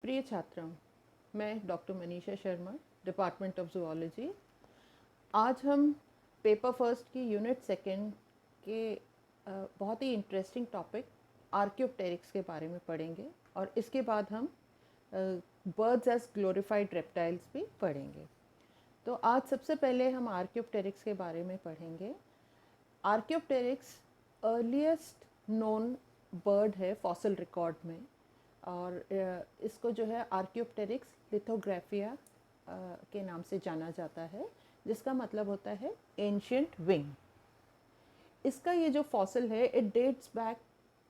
प्रिय छात्रों, मैं doctor Manisha Sharma, department of zoology. आज हम पेपर फर्स्ट की यूनिट सेकेंड के बहुत ही इंटरेस्टिंग टॉपिक आर्क्योप्टेरिक्स के बारे में पढ़ेंगे और इसके बाद हम बर्ड्स एज ग्लोरीफाइड रेप्टाइल्स भी पढ़ेंगे। तो आज सबसे पहले हम आर्क्योप्टेरिक्स के बारे में पढ़ेंगे। आर्क्योप्टेरिक्स अर्लीस्ट नोन बर्ड है फॉसिल रिकॉर्ड में, और इसको जो है आर्क्योप्टेरिक्स लिथोग्राफिया के नाम से जाना जाता है, जिसका मतलब होता है एंशिएंट विंग। इसका ये जो फॉसिल है it dates back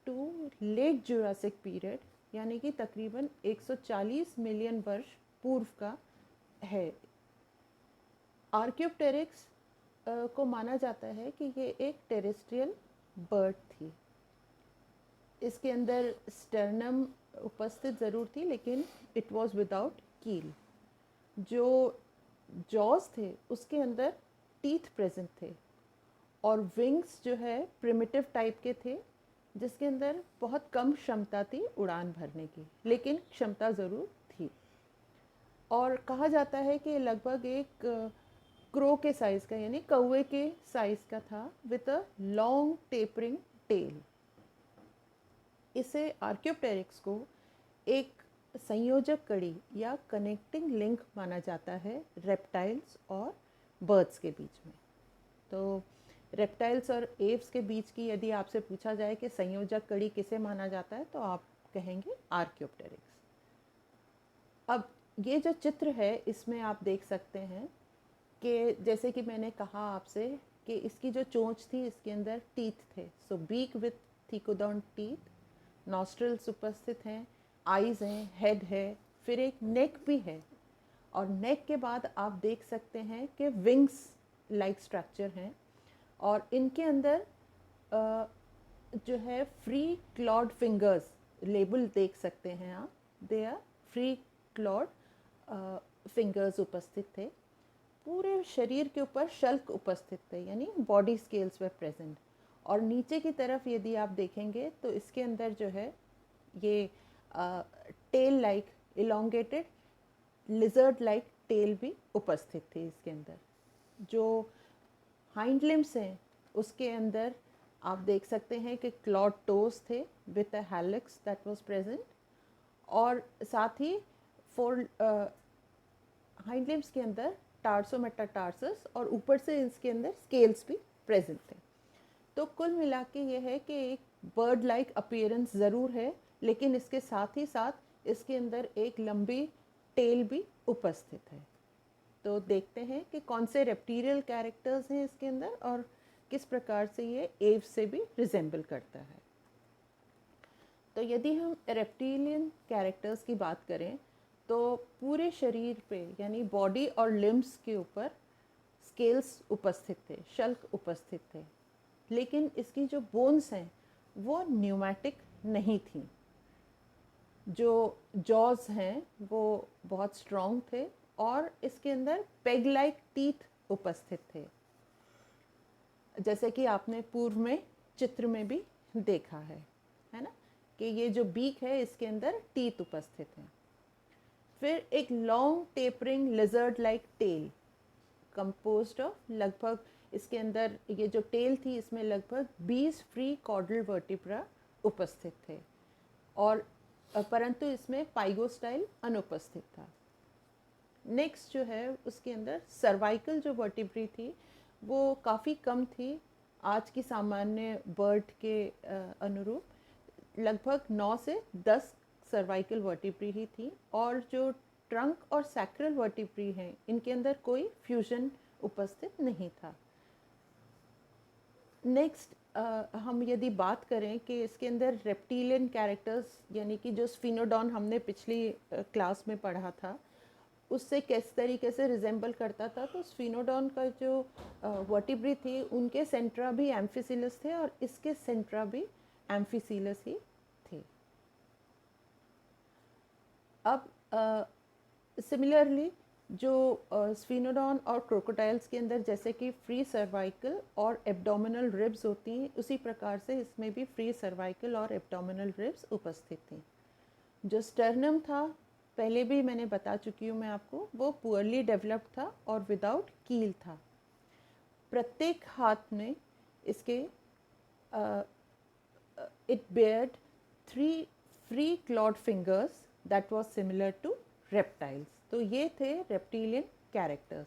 to late Jurassic period, यानी कि तकरीबन 140 मिलियन वर्ष पूर्व का है। आर्क्योप्टेरिक्स को माना जाता है कि ये एक टेरेस्ट्रियल बर्ड थी। इसके अंदर स्टर्नम उपस्थित ज़रूर थी, लेकिन इट वॉज विदाउट कील। जो जॉज थे उसके अंदर टीथ प्रेजेंट थे, और विंग्स जो है प्रिमिटिव टाइप के थे, जिसके अंदर बहुत कम क्षमता थी उड़ान भरने की, लेकिन क्षमता ज़रूर थी। और कहा जाता है कि लगभग एक क्रो के साइज़ का, यानी कौवे के साइज़ का था, with a long tapering tail. इसे आर्क्योप्टेरिक्स को एक संयोजक कड़ी या कनेक्टिंग लिंक माना जाता है रेप्टाइल्स और बर्ड्स के बीच में। तो रेप्टाइल्स और एव्स के बीच की यदि आपसे पूछा जाए कि संयोजक कड़ी किसे माना जाता है, तो आप कहेंगे आर्क्योप्टेरिक्स। अब ये जो चित्र है इसमें आप देख सकते हैं कि जैसे कि मैंने कहा आपसे कि इसकी जो चोंच थी इसके अंदर टीथ थे। सो बीक विथ थिकोडॉन टीथ, नॉस्ट्रल्स उपस्थित हैं, आइज़ हैं, हेड है, फिर एक नेक भी है, और नेक के बाद आप देख सकते हैं कि विंग्स लाइक स्ट्रक्चर हैं, और इनके अंदर जो है फ्री क्लॉड फिंगर्स लेबल देख सकते हैं आप, they are free clawed fingers उपस्थित थे। पूरे शरीर के ऊपर शल्क उपस्थित थे, यानी बॉडी स्केल्स वे प्रेजेंट। और नीचे की तरफ यदि आप देखेंगे तो इसके अंदर जो है ये tail like elongated lizard like tail भी उपस्थित थी इसके अंदर। जो हाइंड लिम्स हैं उसके अंदर आप देख सकते हैं कि क्लॉड टोज थे with a helix that was present, और साथ ही फोर हाइंड लिम्स के अंदर टार्सोमेटाटार्सस और ऊपर से इसके अंदर स्केल्स भी प्रेजेंट थे। तो कुल मिला के ये है कि एक बर्ड लाइक अपीयरेंस ज़रूर है, लेकिन इसके साथ ही साथ इसके अंदर एक लंबी टेल भी उपस्थित है। तो देखते हैं कि कौन से रेप्टिलियल कैरेक्टर्स हैं इसके अंदर और किस प्रकार से ये एव से भी रिजेंबल करता है। तो यदि हम रेप्टिलियन कैरेक्टर्स की बात करें तो पूरे शरीर पे, यानी बॉडी और लिम्स के ऊपर स्केल्स उपस्थित थे, शल्क उपस्थित थे, लेकिन इसकी जो बोन्स हैं वो न्यूमैटिक नहीं थी। जो जॉज हैं वो बहुत स्ट्रॉन्ग थे, और इसके अंदर पेग लाइक टीथ उपस्थित थे, जैसे कि आपने पूर्व में चित्र में भी देखा है ना, कि ये जो बीक है इसके अंदर टीथ उपस्थित हैं। फिर एक long tapering lizard like tail composed of लगभग, इसके अंदर ये जो टेल थी इसमें लगभग 20 फ्री कॉर्डल वर्टिब्रा उपस्थित थे, और परंतु इसमें पाइगोस्टाइल अनुपस्थित था। नेक्स्ट जो है उसके अंदर सर्वाइकल जो वर्टिब्री थी वो काफ़ी कम थी आज की सामान्य बर्ड के अनुरूप। लगभग 9 से 10 सर्वाइकल वर्टिब्री ही थी, और जो ट्रंक और सैक्रल वर्टिब्री हैं इनके अंदर कोई फ्यूजन उपस्थित नहीं था। नेक्स्ट हम यदि बात करें कि इसके अंदर रेप्टिलियन कैरेक्टर्स, यानी कि जो स्फिनोडॉन हमने पिछली क्लास में पढ़ा था उससे किस तरीके से रिजेंबल करता था, तो स्फिनोडॉन का जो वर्टिब्री थी उनके सेंट्रा भी एम्फिसिलस थे और इसके सेंट्रा भी एम्फिसिलस ही थे। अब सिमिलरली जो स्फिनोडॉन और क्रोकोडाइल्स के अंदर जैसे कि फ्री सर्वाइकल और एब्डोमिनल रिब्स होती हैं, उसी प्रकार से इसमें भी फ्री सर्वाइकल और एब्डोमिनल रिब्स उपस्थित थी। जो स्टर्नम था पहले भी मैंने बता चुकी हूँ मैं आपको, वो पुअरली डेवलप्ड था और विदाउट कील था। प्रत्येक हाथ में इसके it bared 3 free clawed fingers that was similar to reptiles। तो ये थे रेप्टिलियन कैरेक्टर्स।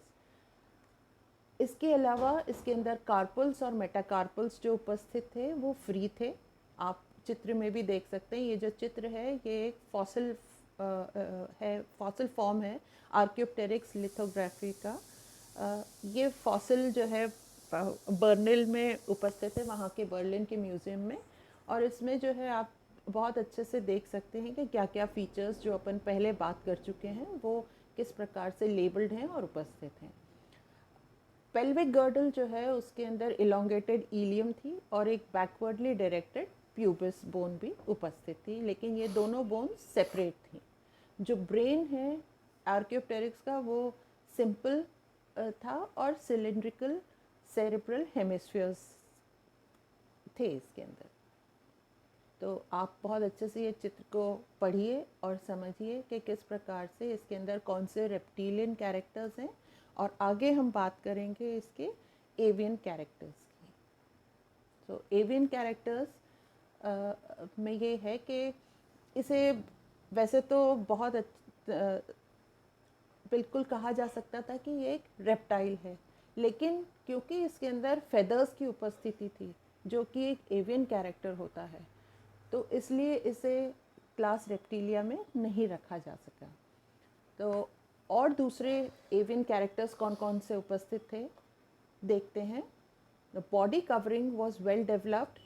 इसके अलावा इसके अंदर कार्पल्स और मेटाकार्पल्स जो उपस्थित थे वो फ्री थे। आप चित्र में भी देख सकते हैं, ये जो चित्र है ये एक फॉसिल है, फॉसिल फॉर्म है आर्कियोप्टेरिक्स लिथोग्राफी का। ये फॉसिल जो है बर्लिन में उपस्थित है, वहाँ के बर्लिन के म्यूज़ियम में। और इसमें जो है आप बहुत अच्छे से देख सकते हैं कि क्या क्या फीचर्स जो अपन पहले बात कर चुके हैं वो किस प्रकार से लेबल्ड हैं और उपस्थित हैं। पेल्विक गर्डल जो है उसके अंदर इलोंगेटेड इलियम थी और एक बैकवर्डली डायरेक्टेड प्यूबिस बोन भी उपस्थित थी, लेकिन ये दोनों बोन सेपरेट थी। जो ब्रेन है आर्कियोप्टेरिक्स का वो सिंपल था और सिलिंड्रिकल सेरेब्रल हेमिस्फीयर्स थे इसके अंदर। तो आप बहुत अच्छे से ये चित्र को पढ़िए और समझिए कि किस प्रकार से इसके अंदर कौन से रेप्टिलियन कैरेक्टर्स हैं, और आगे हम बात करेंगे इसके एवियन कैरेक्टर्स की। तो एवियन कैरेक्टर्स में ये है कि इसे वैसे तो बहुत बिल्कुल कहा जा सकता था कि ये एक रेप्टाइल है, लेकिन क्योंकि इसके अंदर फेदर्स की उपस्थिति थी जो कि एक एवियन कैरेक्टर होता है, तो इसलिए इसे क्लास रेप्टिलिया में नहीं रखा जा सका। तो और दूसरे एवियन कैरेक्टर्स कौन कौन से उपस्थित थे देखते हैं। The body covering was well developed,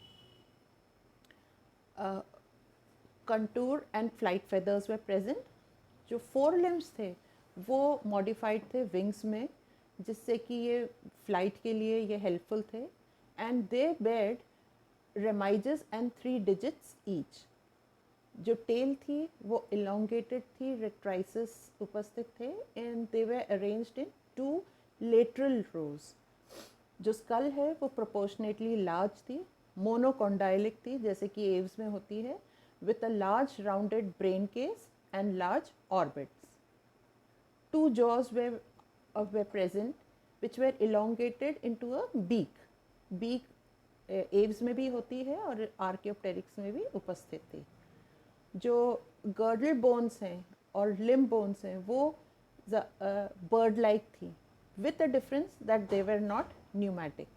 contour and flight feathers way present. जो 4 लिम्स थे वो मॉडिफाइड थे विंग्स में, जिससे कि ये फ्लाइट के लिए ये हेल्पफुल थे। And they bed remiges and 3 digits each। जो टेल थी वो elongated थी, rectrices उपस्थित थे, and they were arranged in 2 lateral rows। जो स्कल है वो proportionately large थी, monocondylic थी जैसे कि एव्स में होती है, with a large rounded brain case and large orbits। 2 jaws were present which were elongated into a beak। beak Aves में भी होती है और आर्कियोप्टेरिक्स में भी उपस्थित थी। जो गर्डल बोन्स हैं और लिम्ब बोन्स हैं वो बर्ड लाइक थी, with a difference that they were not pneumatic.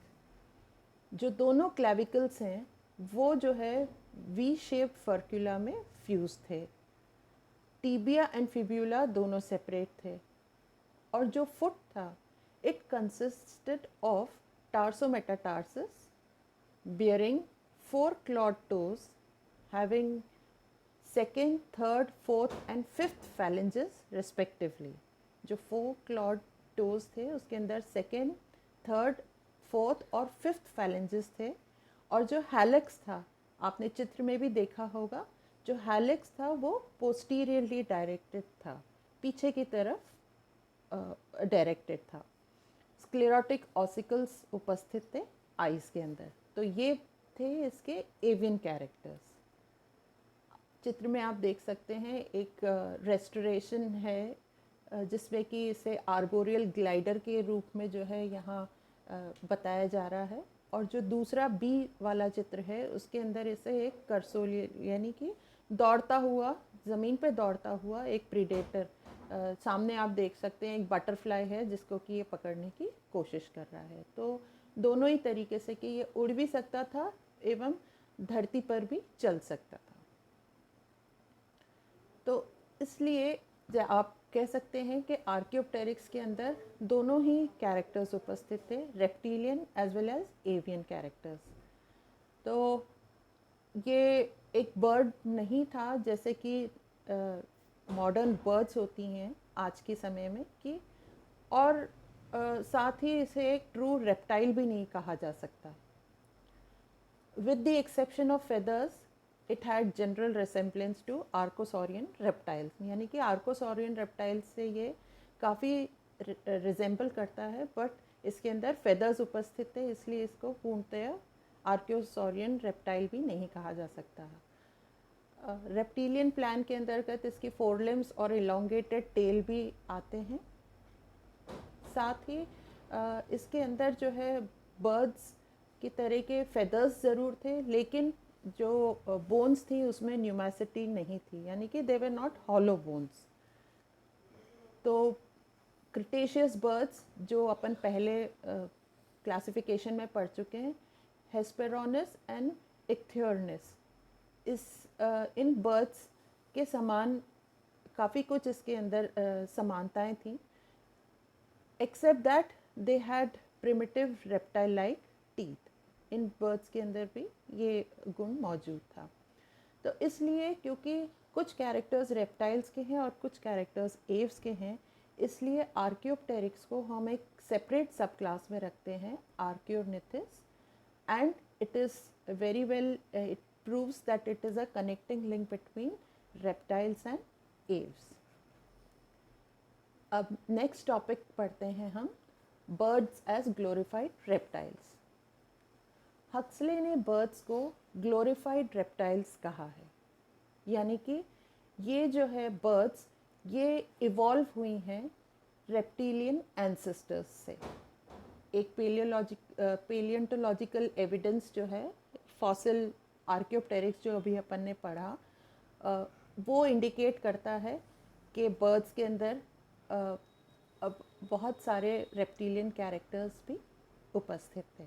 जो दोनों क्लेविकल्स हैं वो जो है वी शेप्ड फर्क्यूला में फ्यूज थे। टीबिया एंड फिब्यूला दोनों सेपरेट थे, और जो फुट था it consisted of tarsometatarsus bearing 4 clawed toes having 2nd, 3rd, 4th and 5th phalanges respectively। जो 4 clawed toes थे उसके अंदर 2nd, 3rd, 4th और 5th phalanges थे। और जो हैलेक्स था आपने चित्र में भी देखा होगा, जो हैलेक्स था वो पोस्टीरियरली डायरेक्टेड था, पीछे की तरफ डायरेक्टेड था। स्क्लेरोटिक ऑसिकल्स उपस्थित थे आइस के अंदर। तो ये थे इसके एवियन कैरेक्टर्स। चित्र में आप देख सकते हैं एक रेस्टोरेशन है जिसमें कि इसे आर्बोरियल ग्लाइडर के रूप में जो है यहाँ बताया जा रहा है। और जो दूसरा बी वाला चित्र है उसके अंदर इसे एक करसोल यानी कि दौड़ता हुआ, ज़मीन पे दौड़ता हुआ एक प्रीडेटर सामने आप देख सकते हैं, एक बटरफ्लाई है जिसको कि ये पकड़ने की कोशिश कर रहा है। तो दोनों ही तरीके से कि ये उड़ भी सकता था एवं धरती पर भी चल सकता था। तो इसलिए आप कह सकते हैं कि आर्कियोप्टेरिक्स के अंदर दोनों ही कैरेक्टर्स उपस्थित थे, reptilian as well as avian characters. तो ये एक बर्ड नहीं था जैसे कि मॉडर्न बर्ड्स होती हैं आज के समय में कि, और साथ ही इसे एक ट्रू रेप्टाइल भी नहीं कहा जा सकता। With the exception of feathers it had general resemblance to archosaurian reptiles, यानी कि आर्कोसॉरियन रेप्टाइल्स से ये काफ़ी रिजेंबल करता है, बट इसके अंदर फेदर्स उपस्थित थे इसलिए इसको पूर्णतः आर्कोसॉरियन रेप्टाइल भी नहीं कहा जा सकता। रेप्टिलियन प्लान के अंतर्गत इसकी फोर लिम्स और इलोंगेटेड टेल भी आते हैं। साथ ही इसके अंदर जो है बर्ड्स की तरह के फेदर्स ज़रूर थे, लेकिन जो बोन्स थी उसमें न्यूमेसिटी नहीं थी, यानी कि दे वर नॉट हॉलो बोन्स। तो क्रिटेशियस बर्ड्स जो अपन पहले क्लासिफिकेशन में पढ़ चुके हैं, हेस्पेरोनस एंड इक्थियोर्निस, इस इन बर्ड्स के समान काफ़ी कुछ इसके अंदर समानताएं थी, except that they had primitive reptile like teeth. इन बर्ड्स के अंदर भी ये गुण मौजूद था। तो इसलिए क्योंकि कुछ कैरेक्टर्स रेप्टाइल्स के हैं और कुछ कैरेक्टर्स एव्स के हैं, इसलिए आर्कियोप्टेरिक्स को हम एक सेपरेट सब क्लास में रखते हैं, Archaeornithes, and it is very well, it proves that it is a connecting link between reptiles and aves. अब नेक्स्ट टॉपिक पढ़ते हैं हम, birds as glorified reptiles. Huxley ने बर्ड्स को ग्लोरीफाइड रेप्टाइल्स कहा है, यानी कि ये जो है बर्ड्स ये इवॉल्व हुई हैं रेप्टिलियन एंसेस्टर्स से। एक पेलियोंटोलॉजिकल एविडेंस जो है, फॉसिल आर्कियोप्टेरिक्स जो अभी अपन ने पढ़ा, वो इंडिकेट करता है कि बर्ड्स के अंदर अब बहुत सारे रेप्टिलियन कैरेक्टर्स भी उपस्थित थे।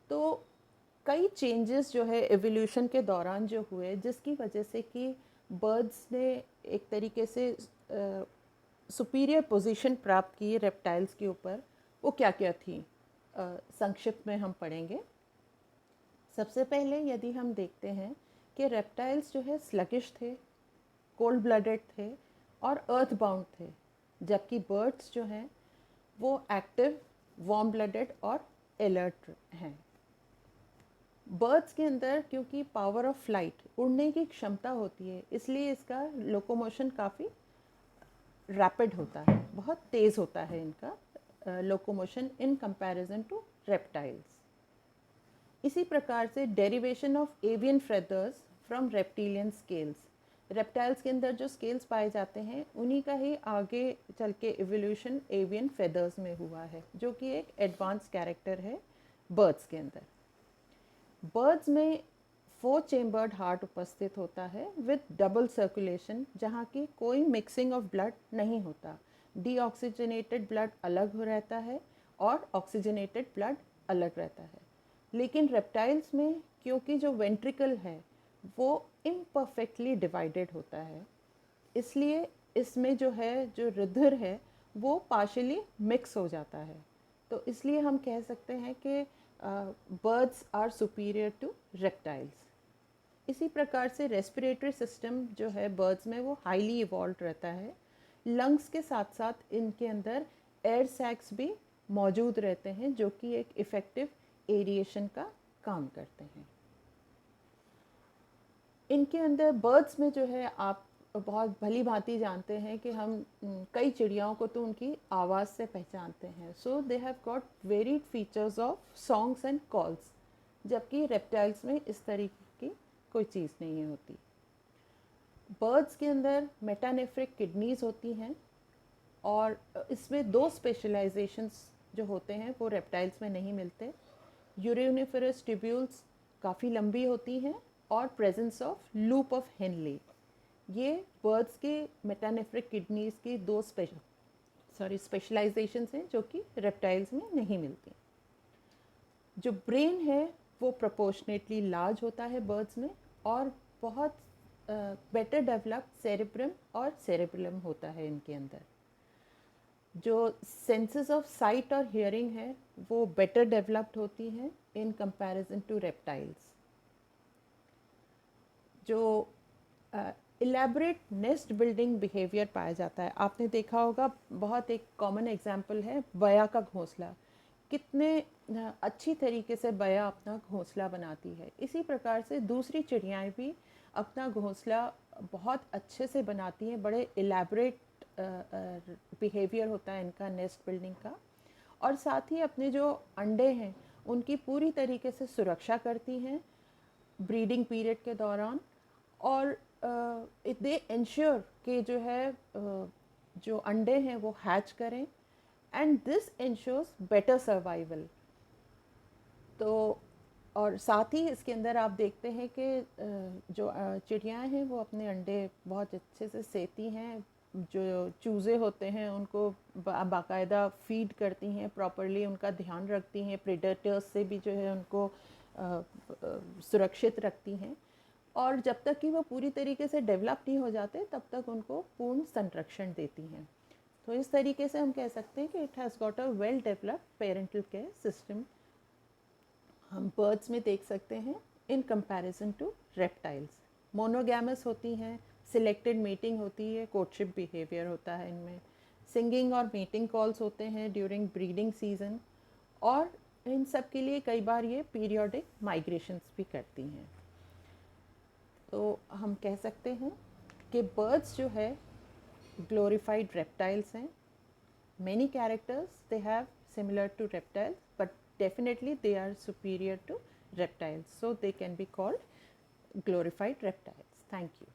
तो कई चेंजेस जो है एवोल्यूशन के दौरान जो हुए, जिसकी वजह से कि बर्ड्स ने एक तरीके से सुपीरियर पोजीशन प्राप्त की रेप्टाइल्स के ऊपर, वो क्या क्या थी संक्षिप्त में हम पढ़ेंगे। सबसे पहले यदि हम देखते हैं कि रेप्टाइल्स जो है स्लगिश थे, कोल्ड ब्लडेड थे और अर्थ बाउंड थे, जबकि बर्ड्स जो हैं वो एक्टिव, वार्म ब्लडेड और अलर्ट हैं। बर्ड्स के अंदर क्योंकि पावर ऑफ फ्लाइट, उड़ने की क्षमता होती है, इसलिए इसका लोकोमोशन काफ़ी रैपिड होता है, बहुत तेज़ होता है इनका locomotion in comparison to reptiles. इसी प्रकार से derivation of avian feathers from reptilian scales, reptiles के अंदर जो स्केल्स पाए जाते हैं उन्हीं का ही आगे चल के एवोल्यूशन एवियन फेदर्स में हुआ है, जो कि एक एडवांस कैरेक्टर है बर्ड्स के अंदर। बर्ड्स में 4 चेम्बर्ड हार्ट उपस्थित होता है विद डबल सर्कुलेशन, जहाँ की कोई मिक्सिंग ऑफ ब्लड नहीं होता। डीऑक्सीजनेटेड ब्लड अलग हो रहता है और ऑक्सीजनेटेड ब्लड अलग रहता है। लेकिन रेप्टाइल्स में क्योंकि जो वेंट्रिकल है वो इम्परफेक्टली डिवाइडेड होता है, इसलिए इसमें जो है जो रुधिर है वो पार्शियली मिक्स हो जाता है। तो इसलिए हम कह सकते हैं कि birds are superior to reptiles. इसी प्रकार से रेस्पिरेटरी सिस्टम जो है बर्ड्स में वो हाईली इवॉल्व रहता है। लंग्स के साथ साथ इनके अंदर एयर सैक्स भी मौजूद रहते हैं, जो कि एक इफ़ेक्टिव एरिएशन का काम करते हैं। इनके अंदर बर्ड्स में जो है आप बहुत भली भांति जानते हैं कि हम कई चिड़ियाओं को तो उनकी आवाज़ से पहचानते हैं। So they have got varied features of songs and calls, जबकि रेप्टाइल्स में इस तरीके की कोई चीज़ नहीं होती। बर्ड्स के अंदर मेटानेफ्रिक किडनीज़ होती हैं और इसमें 2 स्पेशलाइजेशंस जो होते हैं वो रेप्टाइल्स में नहीं मिलते। यूरेनिफरस ट्यूब्यूल्स काफ़ी लंबी होती हैं और presence of loop of Henle, ये बर्ड्स के मेटानेफ्रिक किडनीज़ की 2 स्पेशलाइजेशंस हैं जो कि रेप्टाइल्स में नहीं मिलती। जो ब्रेन है वो प्रोपोर्शनेटली लार्ज होता है बर्ड्स में और बहुत बेटर डेवलप्ड सेरेब्रम और सेरेबेलम होता है इनके अंदर। जो सेंसेस ऑफ साइट और हियरिंग है वो बेटर डेवलप्ड होती हैं इन कंपैरिजन टू रेप्टाइल्स। जो इलेबरेट नेस्ट बिल्डिंग बिहेवियर पाया जाता है, आपने देखा होगा, बहुत एक कॉमन एग्जांपल है बया का घोंसला। कितने अच्छी तरीके से बया अपना घोंसला बनाती है। इसी प्रकार से दूसरी चिड़ियाएँ भी अपना घोंसला बहुत अच्छे से बनाती हैं। बड़े इलेबरेट बिहेवियर होता है इनका नेस्ट बिल्डिंग का, और साथ ही अपने जो अंडे हैं उनकी पूरी तरीके से सुरक्षा करती हैं ब्रीडिंग पीरियड के दौरान, और दे इंश्योर कि जो है जो अंडे हैं वो हैच करें, and this ensures better survival. तो और साथ ही इसके अंदर आप देखते हैं कि जो चिड़ियाँ हैं वो अपने अंडे बहुत अच्छे से सेती हैं, जो चूज़े होते हैं उनको बाकायदा फीड करती हैं, प्रॉपरली उनका ध्यान रखती हैं, प्रेडेटर्स से भी जो है उनको सुरक्षित रखती हैं, और जब तक कि वो पूरी तरीके से डेवलप नहीं हो जाते तब तक उनको पूर्ण संरक्षण देती हैं। तो इस तरीके से हम कह सकते हैं कि it has got a well developed parental care system हम बर्ड्स में देख सकते हैं in comparison to reptiles. Monogamous होती हैं, सिलेक्टेड मीटिंग होती है, कोर्टशिप बिहेवियर होता है इनमें, सिंगिंग और मीटिंग कॉल्स होते हैं ड्यूरिंग ब्रीडिंग सीजन, और इन सब के लिए कई बार ये पीरियोडिक माइग्रेशंस भी करती हैं। तो हम कह सकते हैं कि बर्ड्स जो है ग्लोरीफाइड रेप्टाइल्स हैं। Many characters they have similar to reptiles, but definitely they are superior to reptiles, so they can be called glorified reptiles. Thank you.